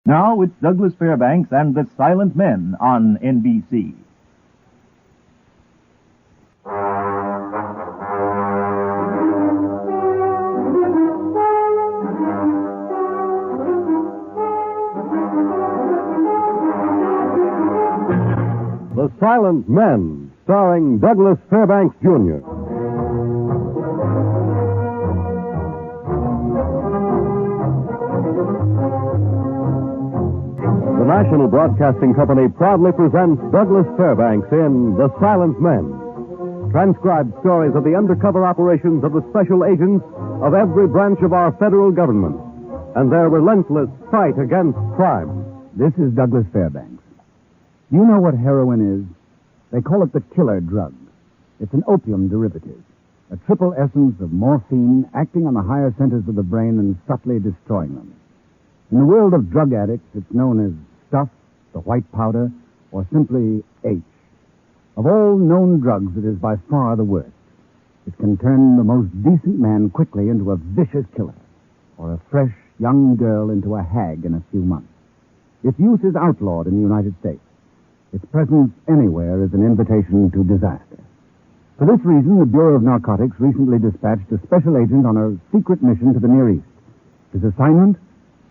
Now it's Douglas Fairbanks and the Silent Men on NBC. The Silent Men, starring Douglas Fairbanks, Jr. The National Broadcasting Company proudly presents Douglas Fairbanks in The Silent Men. Transcribed stories of the undercover operations of the special agents of every branch of our federal government and their relentless fight against crime. This is Douglas Fairbanks. Do you know what heroin is? They call it the killer drug. It's an opium derivative, a triple essence of morphine acting on the higher centers of the brain and subtly destroying them. In the world of drug addicts, it's known as stuff, the white powder, or simply H. Of all known drugs, it is by far the worst. It can turn the most decent man quickly into a vicious killer, or a fresh young girl into a hag in a few months. Its use is outlawed in the United States. Its presence anywhere is an invitation to disaster. For this reason, the Bureau of Narcotics recently dispatched a special agent on a secret mission to the Near East. His assignment?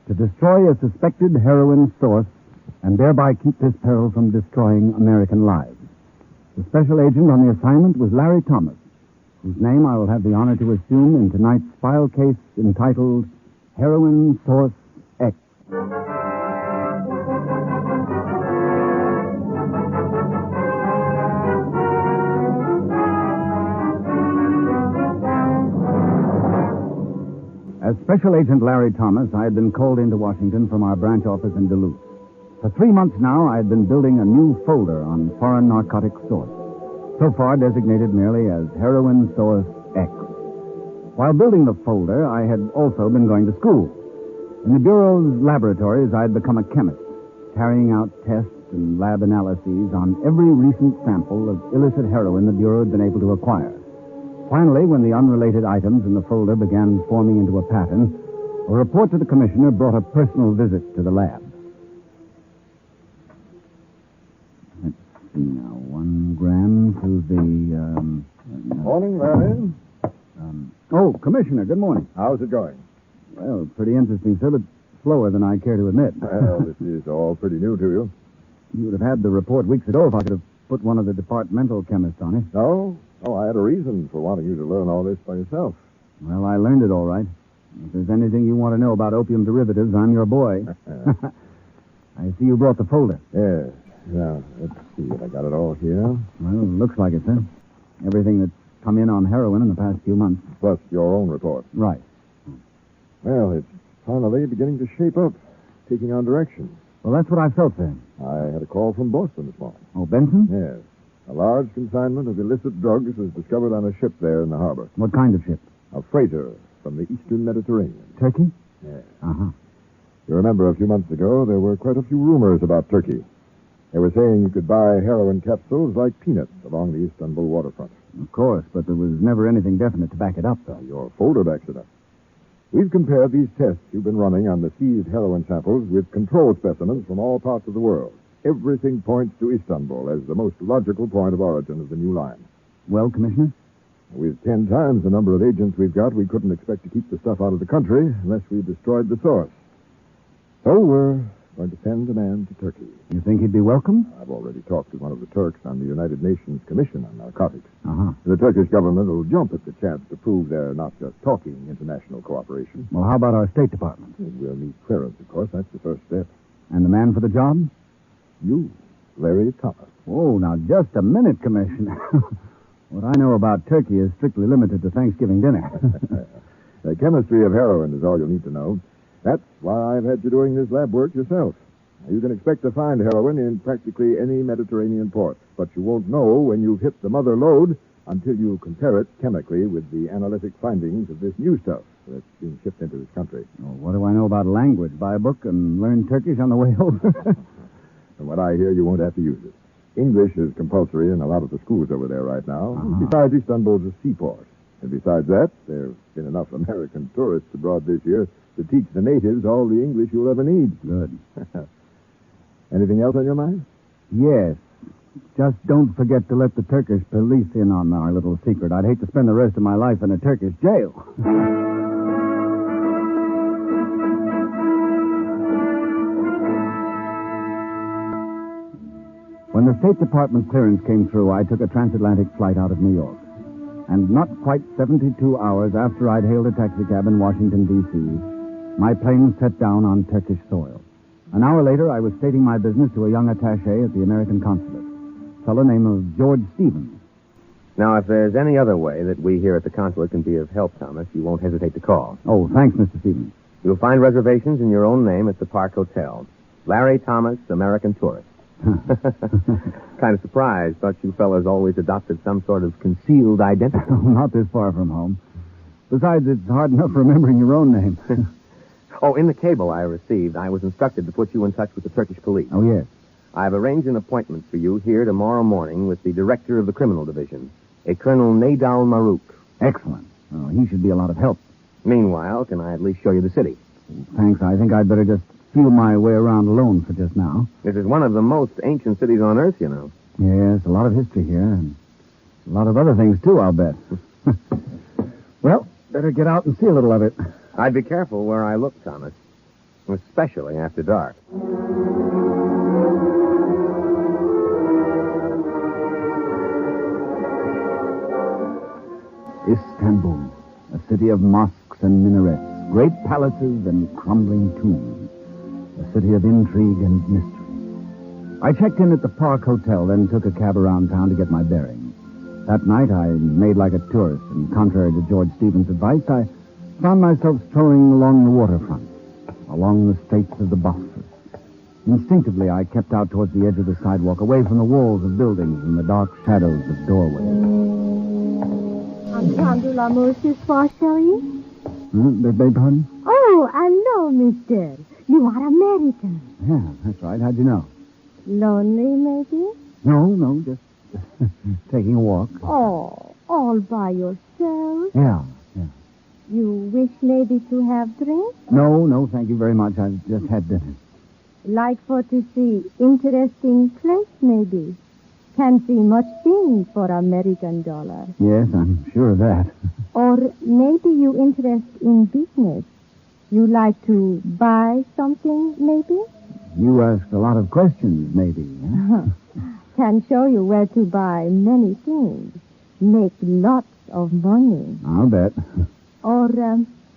To destroy a suspected heroin source and thereby keep this peril from destroying American lives. The special agent on the assignment was Larry Thomas, whose name I will have the honor to assume in tonight's file case entitled Heroin Source X. As Special Agent Larry Thomas, I had been called into Washington from our branch office in Duluth. For 3 months now, I had been building a new folder on foreign narcotic source, so far designated merely as Heroin Source X. While building the folder, I had also been going to school. In the Bureau's laboratories, I had become a chemist, carrying out tests and lab analyses on every recent sample of illicit heroin the Bureau had been able to acquire. Finally, when the unrelated items in the folder began forming into a pattern, a report to the commissioner brought a personal visit to the lab. Let's see now, 1 gram to the, Morning, Larry. Commissioner, good morning. How's it going? Well, pretty interesting, sir, but slower than I care to admit. Well, this is all pretty new to you. You would have had the report weeks ago if I could have put one of the departmental chemists on it. No? Oh, I had a reason for wanting you to learn all this by yourself. Well, I learned it all right. If there's anything you want to know about opium derivatives, I'm your boy. I see you brought the folder. Yes. Now, let's see if I got it all here. Well, looks like it, sir. Everything that's come in on heroin in the past few months. Plus your own report. Right. Well, it's finally beginning to shape up, taking on direction. Well, that's what I felt, sir. I had a call from Boston this morning. Oh, Benson? Yes. A large consignment of illicit drugs was discovered on a ship there in the harbor. What kind of ship? A freighter from the eastern Mediterranean. Turkey? Yes. Uh-huh. You remember a few months ago, there were quite a few rumors about Turkey. They were saying you could buy heroin capsules like peanuts along the Istanbul waterfront. Of course, but there was never anything definite to back it up, though. Your folder backs it up. We've compared these tests you've been running on the seized heroin samples with control specimens from all parts of the world. Everything points to Istanbul as the most logical point of origin of the new line. Well, Commissioner? With 10 times the number of agents we've got, we couldn't expect to keep the stuff out of the country unless we destroyed the source. So we're going to send a man to Turkey. You think he'd be welcome? I've already talked to one of the Turks on the United Nations Commission on Narcotics. Uh-huh. The Turkish government will jump at the chance to prove they're not just talking international cooperation. Well, how about our State Department? We'll need clearance, of course. That's the first step. And the man for the job? You, Larry Thomas. Oh, now, just a minute, Commissioner. What I know about Turkey is strictly limited to Thanksgiving dinner. The chemistry of heroin is all you'll need to know. That's why I've had you doing this lab work yourself. You can expect to find heroin in practically any Mediterranean port, but you won't know when you've hit the mother lode until you compare it chemically with the analytic findings of this new stuff that's being shipped into this country. Oh, what do I know about language? Buy a book and learn Turkish on the way over? From what I hear, you won't have to use it. English is compulsory in a lot of the schools over there right now. Uh-huh. Besides, Istanbul's a seaport. And besides that, there have been enough American tourists abroad this year to teach the natives all the English you'll ever need. Good. Anything else on your mind? Yes. Just don't forget to let the Turkish police in on our little secret. I'd hate to spend the rest of my life in a Turkish jail. When the State Department clearance came through, I took a transatlantic flight out of New York. And not quite 72 hours after I'd hailed a taxicab in Washington, D.C., my plane set down on Turkish soil. An hour later, I was stating my business to a young attaché at the American consulate, a fellow named George Stevens. Now, if there's any other way that we here at the consulate can be of help, Thomas, you won't hesitate to call. Oh, thanks, Mr. Stevens. You'll find reservations in your own name at the Park Hotel. Larry Thomas, American tourist. Kind of surprised. Thought you fellas always adopted some sort of concealed identity. Not this far from home. Besides, it's hard enough remembering your own name. Oh, in the cable I received, I was instructed to put you in touch with the Turkish police. Oh, yes. I've arranged an appointment for you here tomorrow morning with the director of the criminal division, a Colonel Nadal Marouk. Excellent. Oh, he should be a lot of help. Meanwhile, can I at least show you the city? Thanks. I think I'd better just feel my way around alone for just now. This is one of the most ancient cities on Earth, you know. Yes, a lot of history here, and a lot of other things, too, I'll bet. Well, better get out and see a little of it. I'd be careful where I look, Thomas, especially after dark. Istanbul, a city of mosques and minarets, great palaces and crumbling tombs, a city of intrigue and mystery. I checked in at the Park Hotel, then took a cab around town to get my bearings. That night, I made like a tourist, and contrary to George Stevens' advice, I found myself strolling along the waterfront, along the straits of the Bosphorus. Instinctively, I kept out towards the edge of the sidewalk, away from the walls of buildings and the dark shadows of doorways. Entendre l'amour ce soir, chérie? Beg pardon? Oh, I know, mister. You are American. Yeah, that's right. How'd you know? Lonely, maybe? No, just taking a walk. Oh, all by yourself? Yeah. You wish maybe to have drink? No, thank you very much. I've just had dinner. Like for to see interesting place, maybe? Can see much thing for American dollar. Yes, I'm sure of that. Or maybe you interest in business. You like to buy something, maybe? You ask a lot of questions, maybe. Huh? Can show you where to buy many things. Make lots of money. I'll bet. Or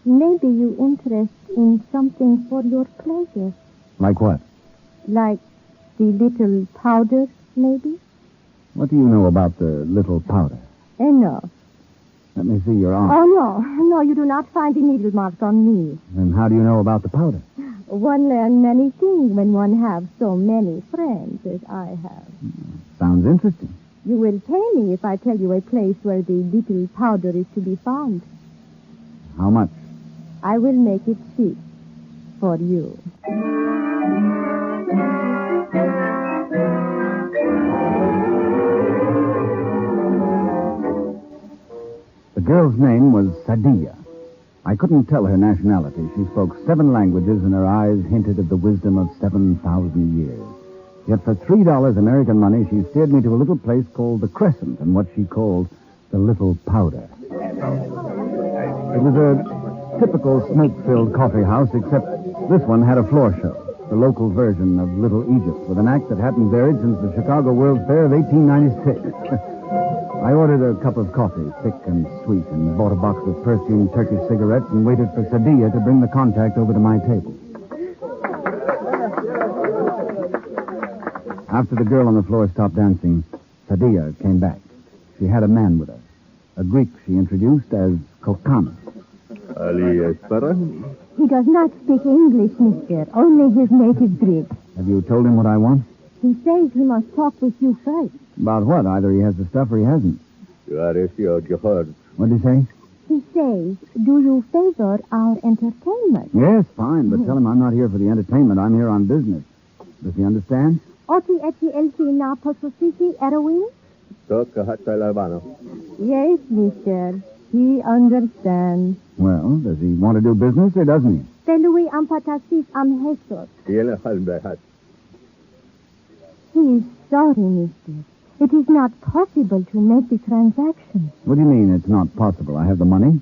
maybe you interest in something for your pleasure. Like what? Like the little powder, maybe? What do you know about the little powder? Enough. Let me see your arm. Oh, no, you do not find the needle marks on me. Then how do you know about the powder? One learn many things when one have so many friends as I have. Sounds interesting. You will pay me if I tell you a place where the little powder is to be found. How much? I will make it cheap for you. The girl's name was Sadia. I couldn't tell her nationality. She spoke 7 languages, and her eyes hinted of the wisdom of 7,000 years. Yet for $3 American money, she steered me to a little place called the Crescent and what she called the Little Powder. It was a typical smoke-filled coffee house, except this one had a floor show, the local version of Little Egypt, with an act that hadn't varied since the Chicago World's Fair of 1896. I ordered a cup of coffee, thick and sweet, and bought a box of perfumed Turkish cigarettes and waited for Sadia to bring the contact over to my table. After the girl on the floor stopped dancing, Sadia came back. She had a man with her, a Greek she introduced as Kokana. Ali Espera? He does not speak English, mister, only his native Greek. Have you told him what I want? He says he must talk with you first. About what? Either he has the stuff or he hasn't. What did he say? He says, do you favor our entertainment? Yes, fine, but tell him I'm not here for the entertainment. I'm here on business. Does he understand? Oti eti elti na posositi heroin? Yes, mister. He understands. Well, does he want to do business or doesn't he? Stelui ampatasis am hesor. He is sorry, mister. It is not possible to make the transaction. What do you mean it's not possible? I have the money.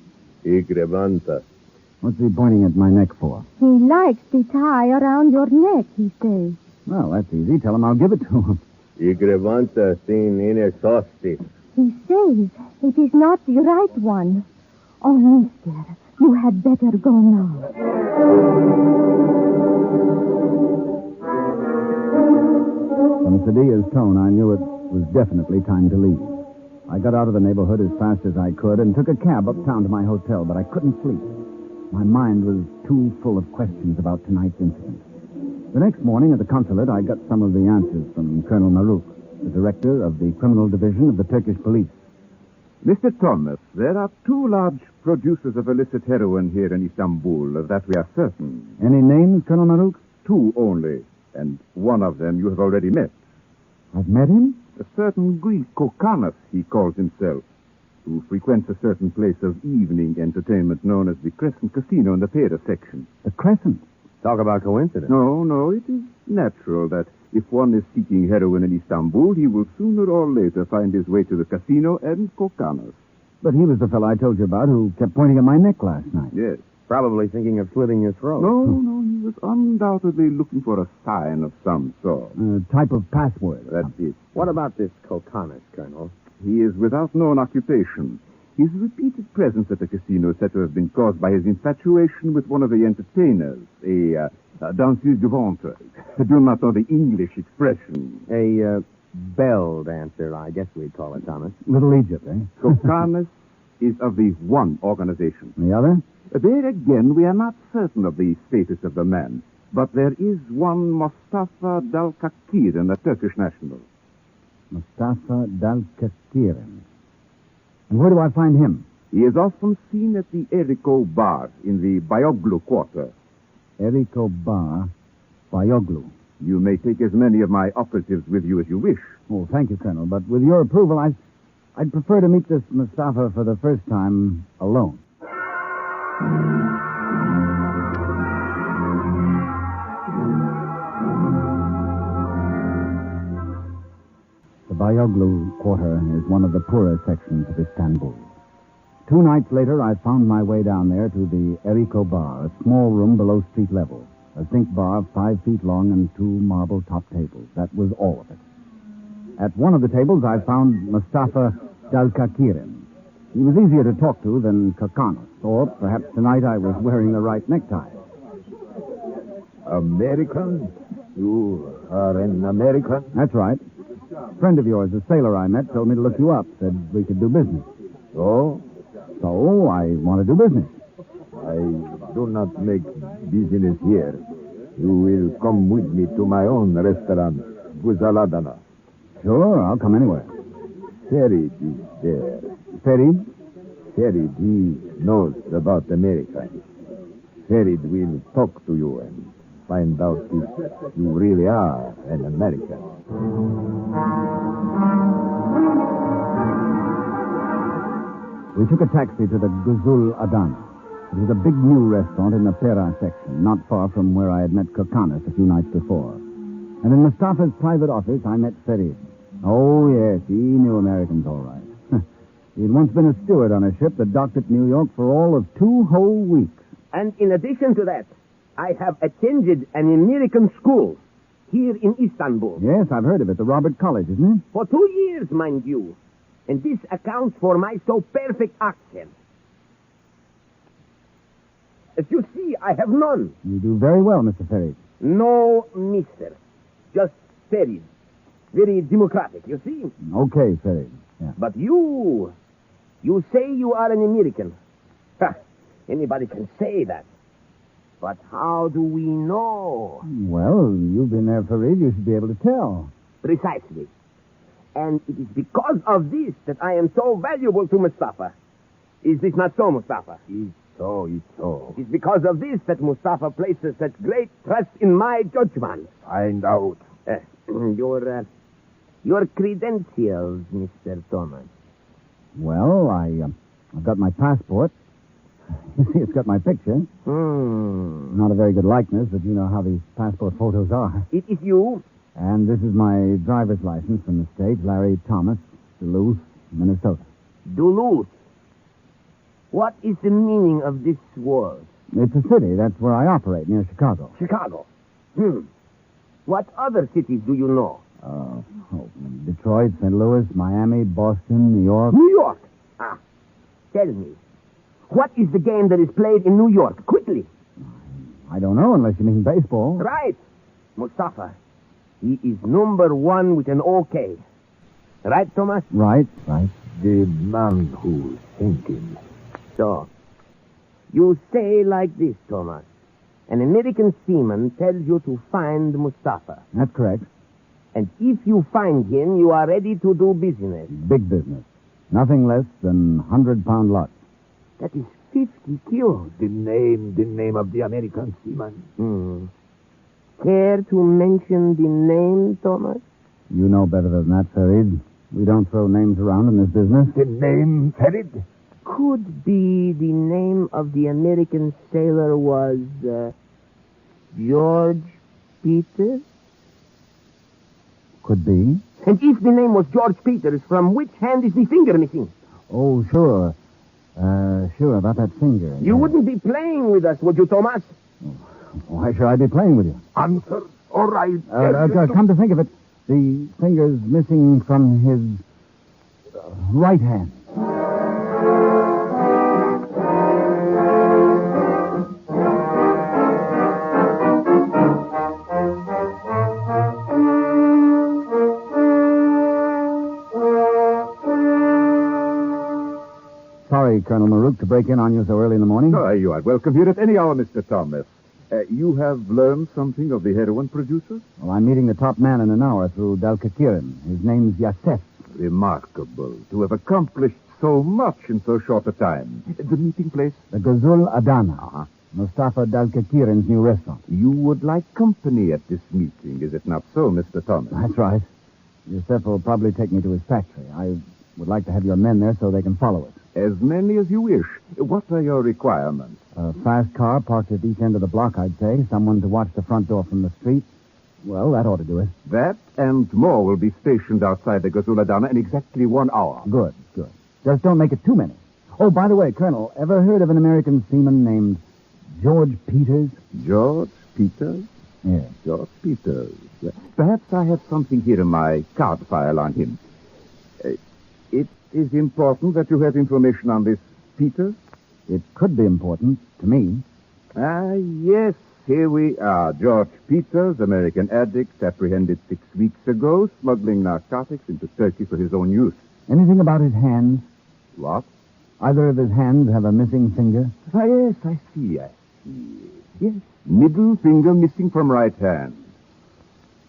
What's he pointing at my neck for? He likes the tie around your neck, he says. Well, that's easy. Tell him I'll give it to him. He says it is not the right one. Oh, mister, you had better go now. From Sadia's tone, I knew it was definitely time to leave. I got out of the neighborhood as fast as I could and took a cab uptown to my hotel, but I couldn't sleep. My mind was too full of questions about tonight's incident. The next morning at the consulate, I got some of the answers from Colonel Marouk, the director of the criminal division of the Turkish police. Mr. Thomas, there are 2 large producers of illicit heroin here in Istanbul, of that we are certain. Any names, Colonel Marouk? 2 only, and one of them you have already met. I've met him? A certain Greek Kokanos, he calls himself, who frequents a certain place of evening entertainment known as the Crescent Casino in the Pera section. The Crescent? Talk about coincidence. No, it is natural that if one is seeking heroin in Istanbul, he will sooner or later find his way to the casino and Kokanos. But he was the fellow I told you about who kept pointing at my neck last night. Yes. Probably thinking of slitting your throat. No, he was undoubtedly looking for a sign of some sort. A type of password. That's it. What about this Kokanos, Colonel? He is without known occupation. His repeated presence at the casino is said to have been caused by his infatuation with one of the entertainers, a danseuse de ventre. I do not know the English expression. A bell dancer, I guess we'd call it, Thomas. Little Egypt, eh? Kokanos is of the one organization. The other? There again, we are not certain of the status of the man, but there is one Mustafa Dalkakiran, a Turkish national. Mustafa Dalkakiran. And where do I find him? He is often seen at the Eriko Bar in the Bayoglu quarter. Eriko Bar, Bayoglu. You may take as many of my operatives with you as you wish. Oh, thank you, Colonel. But with your approval, I'd prefer to meet this Mustafa for the first time alone. The Bayoglu quarter is one of the poorer sections of Istanbul. 2 nights later, I found my way down there to the Eriko Bar, a small room below street level. A zinc bar 5 feet long and 2 marble top tables. That was all of it. At one of the tables, I found Mustafa Dalkakiran. He was easier to talk to than Kokanos, or perhaps tonight I was wearing the right necktie. American? You are an American? That's right. A friend of yours, a sailor I met, told me to look you up, said we could do business. Oh? So I want to do business. I do not make business here. You will come with me to my own restaurant, Buzaladana. Sure, I'll come anywhere. Ferid is there. Ferid? Ferid, he knows about America. Ferid will talk to you and find out if you really are an American. We took a taxi to the Guzul Adana. It was a big new restaurant in the Pera section, not far from where I had met Kokanos a few nights before. And in Mustafa's private office, I met Ferid. Oh, yes, he knew Americans all right. He had once been a steward on a ship that docked at New York for all of 2 whole weeks. And in addition to that, I have attended an American school here in Istanbul. Yes, I've heard of it. The Robert College, isn't it? For 2 years, mind you. And this accounts for my so perfect accent. As you see, I have none. You do very well, Mr. Ferid. No, mister. Just Ferid. Very democratic, you see? Okay, Ferid. Yeah. But you say you are an American. Ha, anybody can say that. But how do we know? Well, you've been there, Ferid. You should be able to tell. Precisely. And it is because of this that I am so valuable to Mustafa. Is this not so, Mustafa? It's so. It is because of this that Mustafa places such great trust in my judgment. Find out. Your credentials, Mr. Thomas. Well, I've got my passport. You see, it's got my picture. Not a very good likeness, but you know how these passport photos are. It is you? And this is my driver's license from the state, Larry Thomas, Duluth, Minnesota. Duluth. What is the meaning of this word? It's a city. That's where I operate, near Chicago. Chicago. What other cities do you know? Detroit, St. Louis, Miami, Boston, New York. New York. Tell me, what is the game that is played in New York? Quickly. I don't know, unless you mean baseball. Right. Mustafa. He is number one with an OK. Right, Thomas? Right. The man who's thinking. So, you say like this, Thomas. An American seaman tells you to find Mustafa. That's correct. And if you find him, you are ready to do business. Big business. Nothing less than 100-pound lots. That is 50 kilos. The name of the American seaman. Care to mention the name, Thomas? You know better than that, Farid. We don't throw names around in this business. The name, Farid? Could be the name of the American sailor was George Peters? Could be. And if the name was George Peters, from which hand is the finger missing? Oh, sure. Sure, about that finger. You wouldn't be playing with us, would you, Thomas? Why should I be playing with you? Answer. All right. Come to think of it, the finger's missing from his right hand. Sorry, Colonel Maruk, to break in on you so early in the morning. Oh, you are welcome here at any hour, Mr. Thomas. You have learned something of the heroin producers? Well, I'm meeting the top man in an hour through Dalkakirin. His name's Yasef. Remarkable to have accomplished so much in so short a time. The meeting place? The Gazul Adana. Mustafa Dalkakirin's new restaurant. You would like company at this meeting, is it not so, Mr. Thomas? That's right. Yasef will probably take me to his factory. I would like to have your men there so they can follow us. As many as you wish. What are your requirements? A fast car parked at each end of the block, I'd say. Someone to watch the front door from the street. Well, that ought to do it. That and more will be stationed outside the Gazuladana in exactly 1 hour. Good. Just don't make it too many. Oh, by the way, Colonel, ever heard of an American seaman named George Peters? George Peters? Yes. George Peters. Perhaps I have something here in my card file on him. It is important that you have information on this Peters? It could be important to me. Yes, here we are. George Peters, American addict, apprehended 6 weeks ago, smuggling narcotics into Turkey for his own use. Anything about his hands? What? Either of his hands have a missing finger? Yes, I see. Yes, middle finger missing from right hand.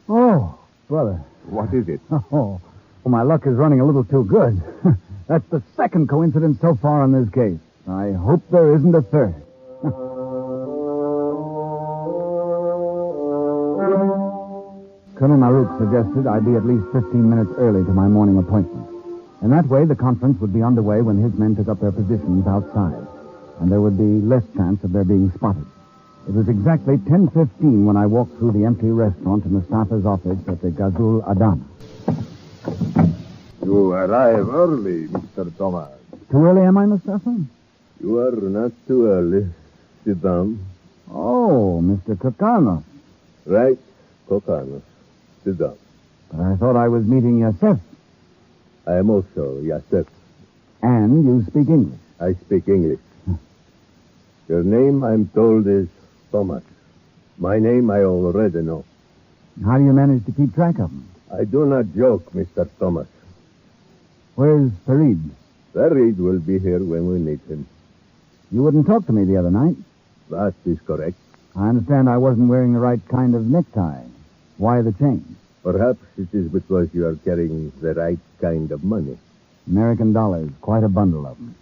Oh, brother. What is it? Oh, my luck is running a little too good. That's the second coincidence so far in this case. I hope there isn't a third. Colonel Maruk suggested I be at least 15 minutes early to my morning appointment. In that way, the conference would be underway when his men took up their positions outside, and there would be less chance of their being spotted. It was exactly 10:15 when I walked through the empty restaurant to Mustafa's office at the Gazul Adana. You arrive early, Mr. Thomas. Too early, am I, Mustafa? You are not too early. Sit down. Oh, Mr. Kokarnos. Right, Kokarnos. Sit down. But I thought I was meeting Yasef. I am also Yasef. And you speak English. I speak English. Your name, I'm told, is Thomas. My name I already know. How do you manage to keep track of them? I do not joke, Mr. Thomas. Where's Farid? Farid will be here when we need him. You wouldn't talk to me the other night. That is correct. I understand I wasn't wearing the right kind of necktie. Why the change? Perhaps it is because you are carrying the right kind of money. American dollars, quite a bundle of them.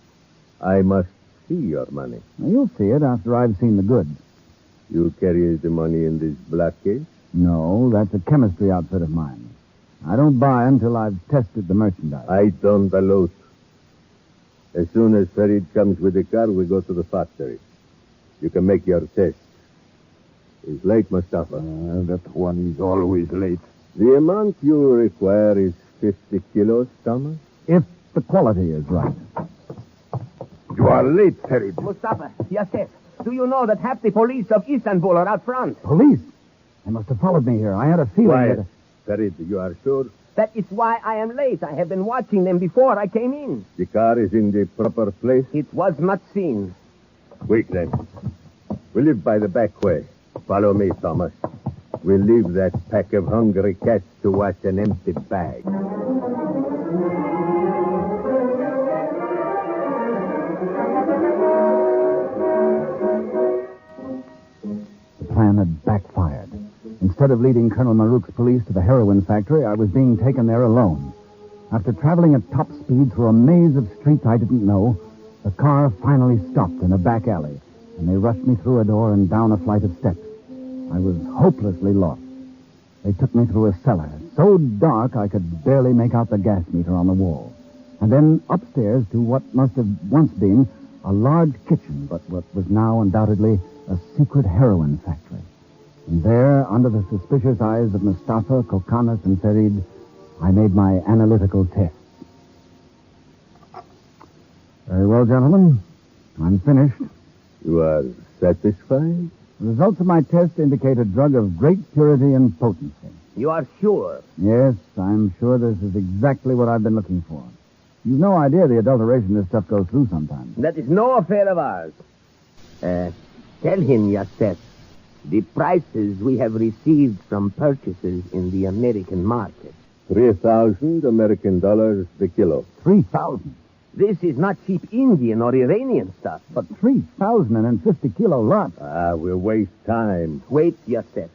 I must see your money. Now, you'll see it after I've seen the goods. You carry the money in this black case? No, that's a chemistry outfit of mine. I don't buy until I've tested the merchandise. I don't allow. As soon as Farid comes with the car, we go to the factory. You can make your test. He's late, Mustafa. That one is always late. The amount you require is 50 kilos, Thomas? If the quality is right. You are late, Farid. Mustafa, Yasef, do you know that half the police of Istanbul are out front? Police? They must have followed me here. I had a feeling Quiet. that... Farid, you are sure? That is why I am late. I have been watching them before I came in. The car is in the proper place? It was not seen. Wait, then. We live by the back way. Follow me, Thomas. We'll leave that pack of hungry cats to watch an empty bag. The plan had backfired. Instead of leading Colonel Marouk's police to the heroin factory, I was being taken there alone. After traveling at top speed through a maze of streets I didn't know, the car finally stopped in a back alley, and they rushed me through a door and down a flight of steps. I was hopelessly lost. They took me through a cellar, so dark I could barely make out the gas meter on the wall. And then upstairs to what must have once been a large kitchen, but what was now undoubtedly a secret heroin factory. And there, under the suspicious eyes of Mustafa, Kokanas, and Farid, I made my analytical tests. Very well, gentlemen. I'm finished. You are satisfied? The results of my test indicate a drug of great purity and potency. You are sure? Yes, I'm sure this is exactly what I've been looking for. You've no idea the adulteration this stuff goes through sometimes. That is no affair of ours. Tell him, Yasef, the prices we have received from purchases in the American market. 3,000 American dollars the kilo. 3,000. This is not cheap Indian or Iranian stuff. But 3,050 kilo lot. We'll waste time. Wait, Yasef.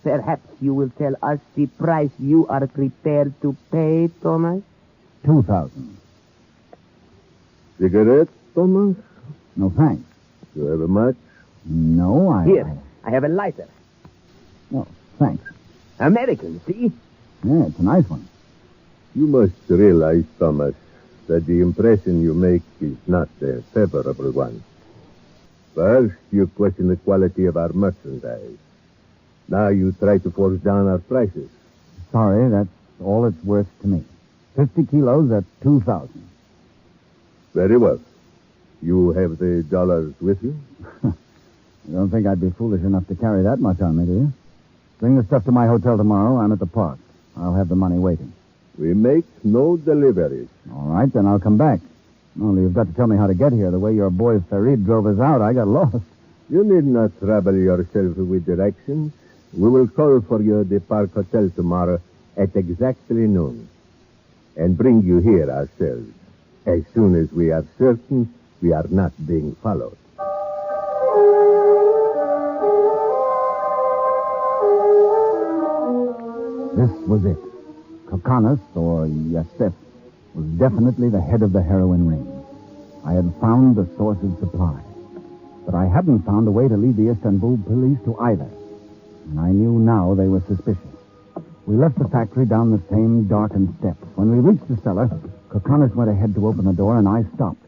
Perhaps you will tell us the price you are prepared to pay, Thomas? 2,000. Cigarettes, Thomas? No, thanks. You have a match? No, Here, I have a lighter. No, thanks. American, see? Yeah, it's a nice one. You must realize, Thomas, that the impression you make is not a favorable one. First, you question the quality of our merchandise. Now you try to force down our prices. Sorry, that's all it's worth to me. 50 kilos at 2,000. Very well. You have the dollars with you? You don't think I'd be foolish enough to carry that much on me, do you? Bring the stuff to my hotel tomorrow. I'm at the park. I'll have the money waiting. We make no deliveries. All right, then I'll come back. Only you've got to tell me how to get here. The way your boy Farid drove us out, I got lost. You need not trouble yourself with directions. We will call for you at the Park Hotel tomorrow at exactly noon. And bring you here ourselves, as soon as we are certain we are not being followed. This was it. Kokanas, or Yasef, was definitely the head of the heroin ring. I had found the source of supply. But I hadn't found a way to lead the Istanbul police to either. And I knew now they were suspicious. We left the factory down the same darkened steps. When we reached the cellar, Kokanas went ahead to open the door, and I stopped.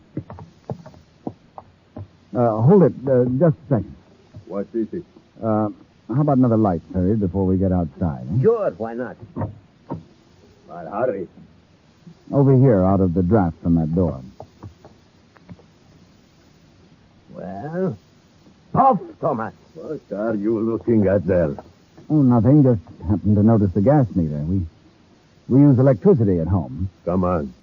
Hold it, just a second. What is it? How about another light, Farid, before we get outside? Eh? Sure, why not? But hurry. Over here, out of the draft from that door. Well, puff, Thomas. What are you looking at there? Oh, nothing. Just happened to notice the gas meter. We use electricity at home. Come on.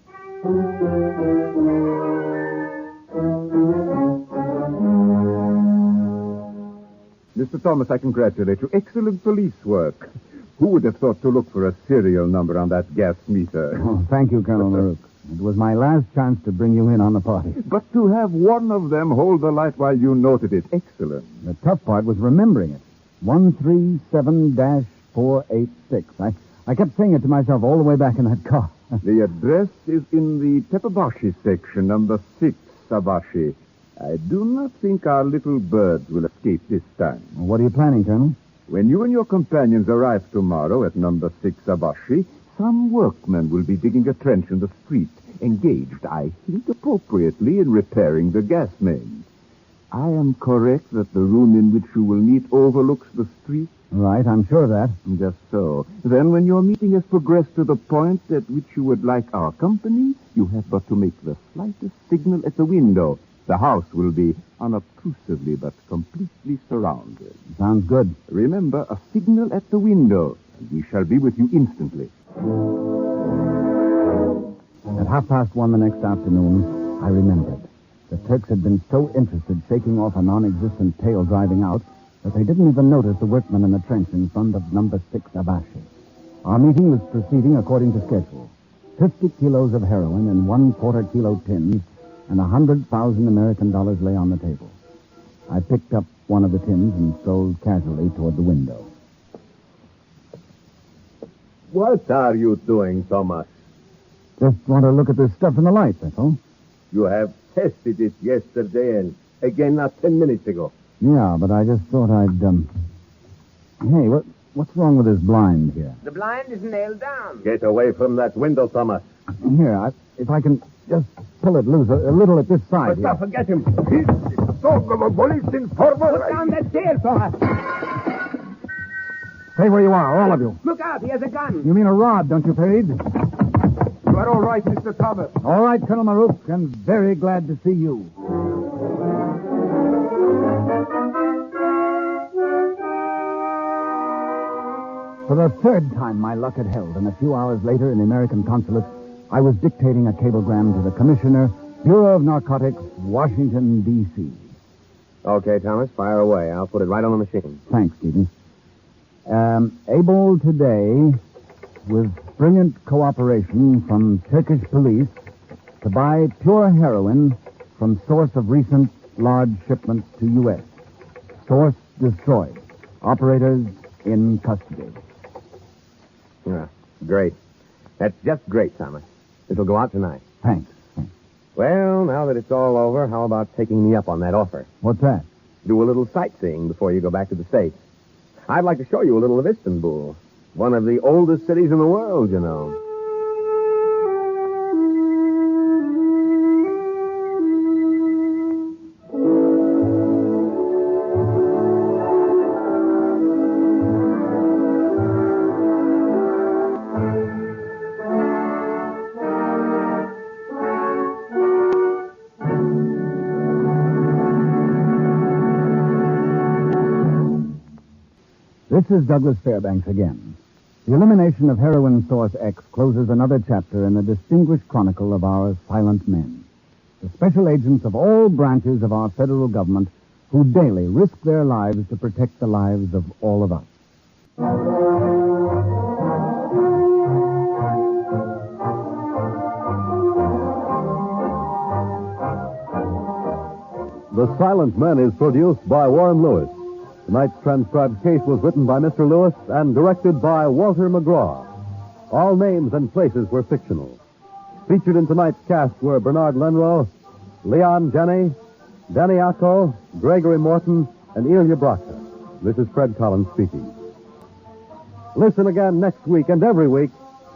Mr. Thomas, I congratulate you. Excellent police work. Who would have thought to look for a serial number on that gas meter? Oh, thank you, Colonel Marouk. It was my last chance to bring you in on the party. But to have one of them hold the light while you noted it, excellent. The tough part was remembering it. 137-486. I kept saying it to myself all the way back in that car. The address is in the Tepabashi section, number 6, Sabashi. I do not think our little bird will escape this time. Well, what are you planning, Colonel? When you and your companions arrive tomorrow at number 6 Sabashi, some workmen will be digging a trench in the street. engaged, I think, appropriately in repairing the gas main. I am correct that the room in which you will meet overlooks the street? Right, I'm sure of that. Just so. Then when your meeting has progressed to the point at which you would like our company, you have but to make the slightest signal at the window. The house will be unobtrusively but completely surrounded. Sounds good. Remember, a signal at the window, and we shall be with you instantly. At 1:30 the next afternoon, I remembered. The Turks had been so interested shaking off a non-existent tail driving out that they didn't even notice the workmen in the trench in front of number 6 Abashi. Our meeting was proceeding according to schedule. 50 kilos of heroin in 1/4 kilo tins and $100,000 American dollars lay on the table. I picked up one of the tins and strolled casually toward the window. What are you doing, Thomas? Just want to look at this stuff in the light, that's all. You have tested it yesterday and again not 10 minutes ago. Yeah, but I just thought I'd, Hey, what's wrong with this blind here? The blind is nailed down. Get away from that window, Thomas. Here, if I can just pull it loose a little at this side. But forget him. Talk of a police informer. Put down that tail, Thomas. Stay where you are, all of you. Look out, he has a gun. You mean a rod, don't you, Page? You are all right, Mr. Thomas. All right, Colonel Marouk, I'm very glad to see you. For the third time, my luck had held, and a few hours later in the American consulate, I was dictating a cablegram to the Commissioner, Bureau of Narcotics, Washington, D.C. Okay, Thomas, fire away. I'll put it right on the machine. Thanks, Stevens. Able today, with brilliant cooperation from Turkish police, to buy pure heroin from source of recent large shipment to U.S. Source destroyed. Operators in custody. Yeah, great. That's just great, Thomas. It'll go out tonight. Thanks. Well, now that it's all over, how about taking me up on that offer? What's that? Do a little sightseeing before you go back to the States. I'd like to show you a little of Istanbul. One of the oldest cities in the world, you know. This is Douglas Fairbanks again. The elimination of Heroin Source X closes another chapter in the distinguished chronicle of our silent men, the special agents of all branches of our federal government who daily risk their lives to protect the lives of all of us. The Silent Men is produced by Warren Lewis. Tonight's transcribed case was written by Mr. Lewis and directed by Walter McGraw. All names and places were fictional. Featured in tonight's cast were Bernard Lenrow, Leon Jenney, Danny Acco, Gregory Morton, and Ilya Bracha. This is Fred Collins speaking. Listen again next week and every week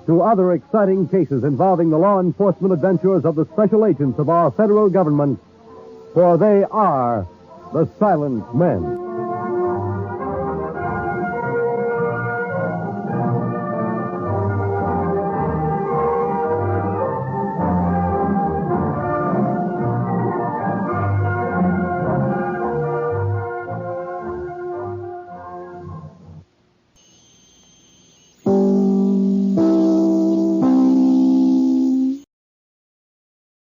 to other exciting cases involving the law enforcement adventures of the special agents of our federal government, for they are the Silent Men.